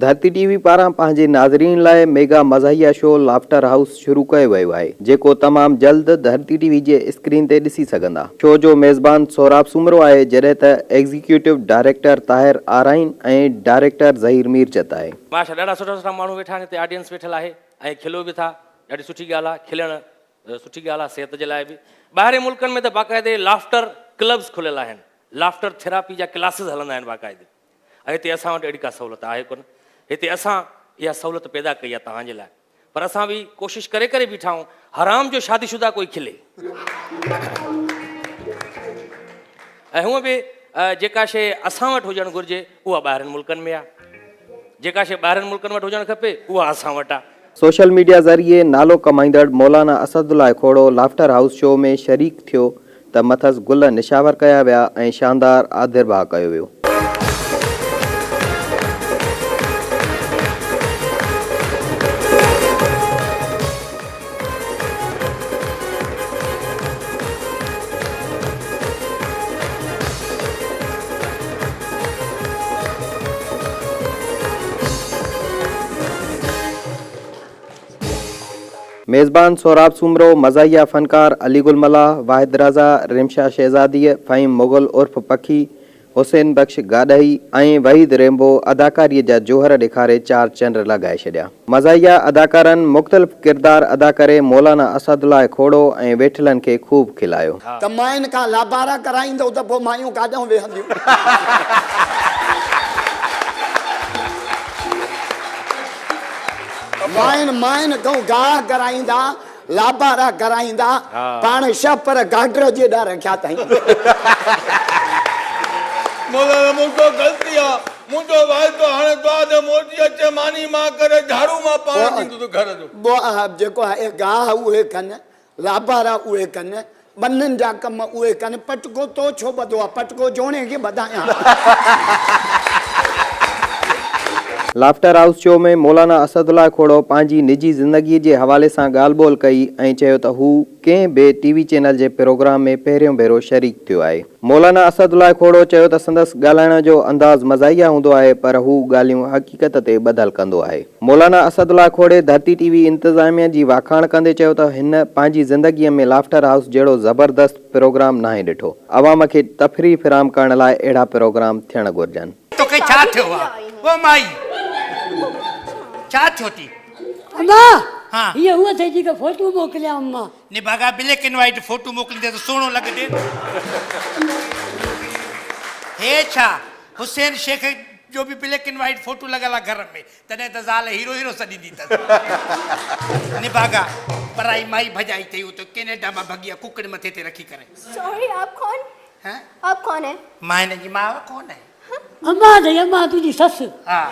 धरती टीवी पारां पंहिंजे नाज़रीन लाइ मेगा मज़ाहिया शो लाफ्टर हाउस शुरू कयो वियो आहे, जेको तमामु जल्द धरती टीवी जे स्क्रीन ते ॾिसी सघंदा। शो जो मेज़बान सोराब सुमरो आहे, जॾहिं त एग्जीक्यूटिव डायरेक्टर ताहिर आराइन ऐं डायरेक्टर ज़हीर मीरचंद आहे। माशा ॾाढा सुठा सुठा माण्हू वेठा आहिनि हिते, ऑडियंस वेठल आहे ऐं खिलो बि था। ॾाढी सुठी ॻाल्हि आहे, खिलणु सुठी ॻाल्हि आहे सिहत जे लाइ बि। ॿाहिरि मुल्कनि में त बाक़ाइदे लाफ्टर क्लब्स खुलियल आहिनि, लाफ्टर थेरापी जा क्लासिस हलंदा आहिनि बाक़ाइदे। ऐं हिते असां वटि अहिड़ी का सहूलियत आहे कोन। हिते असां इहा सहूलियत पैदा कई आहे तव्हांजे लाइ, पर असां बि कोशिशि करे करे बीठा आहियूं हराम जो शादीशुदा कोई खिले। ऐं हूअं बि जेका शइ असां वटि हुजणु घुरिजे उहा ॿाहिरिनि मुल्कनि में आहे, जेका शइ ॿाहिरिनि मुल्कनि वटि हुजणु खपे उहा असां वटि आहे। सोशल मीडिया ज़रिए नालो कमाईंदड़ मौलाना असदुल्ला खोड़ो लाफ्टर हाउस शो में शरीक थियो त मथस गुल निशावर कया विया ऐं शानदार आदिरबाह कयो वियो। मेज़बान सोराब सुमरो, मज़ाहिया फनकार अली गुल मल्लाह, वाहिद रज़ा, रिमशा शहज़ादी, फ़हीम मुग़ल उर्फ़ पखी, हुसैन बख्श गाॾही ऐं वहीद रेम्बो अदाकारीअ जा जोहर ॾेखारे 4 चंड लॻाए छॾिया। मज़ाहिया अदाकारनि मुख़्तलिफ़ किरदार अदा करे मौलाना असदुल्ला खोड़ो ऐं वेठलनि खे ख़ूब खिलायो। त माइन खां लाबारा कराईंदो त पोइ मायूं काॾों वेहंदियूं। माइन कहूं गाह कराईंदा, लाबारा कराईंदा, पाण शपर गाडर जे ॾा रखिया अथई। मौलाना मुंहिंजो ग़लती आहे, मुंहिंजो वाइदो हाणे दुआ दे मोटी अचे मानी मां करे झाड़ू मां पाण ॾींदुसि घर जो। जेको आहे गाह उहे कनि, लाबारा उहे कनि, बन्ननि जा कम उहे कनि। पटको तो छो ॿधो आहे? पटको जोणे खे ॿधायां। लाफ्टर हाउस शो में मौलाना असदुल्ला खोड़ो पंहिंजी निजी ज़िंदगीअ जे हवाले सां ॻाल्हि ॿोल कई ऐं चयो त हू कंहिं बि टीवी चैनल जे प्रोग्राम में पहिरियों भेरो शरीक थियो आहे। मौलाना असदुल्ला खोड़ो चयो त संदसि ॻाल्हाइण जो अंदाज़ मज़ाहिया हूंदो आहे, पर हू ॻाल्हियूं हक़ीक़त ते ॿधल कंदो आहे। मौलाना असदुल्ला खोड़े धरती टीवी इंतज़ामिया जी वाखाण कंदे चयो त हिन पंहिंजी ज़िंदगीअ में लाफ्टर हाउस जहिड़ो ज़बरदस्त प्रोग्राम नाहे ॾिठो। अवाम खे तफ़रीह फिराम करण लाइ अहिड़ा प्रोग्राम थियण घुरिजनि। तोखे छा थियो आहे? ओ माई छा थियो थी? अम्मा हाँ ये हुआ थे जी का फोटो मोकलिया अम्मा ने भागा ब्लैक एंड व्हाइट फोटो मोकली दे तो सोनो लग दे। हे छा हुसैन शेख जो भी ब्लैक एंड व्हाइट फोटो लगला घर में तने त ज़ाल हीरो हीरो सदी दी त ने भागा पराई माई भजाई थई तो कनाडा में भगिया कुकड़ मथे ते रखी करे। सॉरी आप कौन हैं? आप कौन है? मायने जी मां कौन है? अम्मा दे अम्मा तुझी सस। हाँ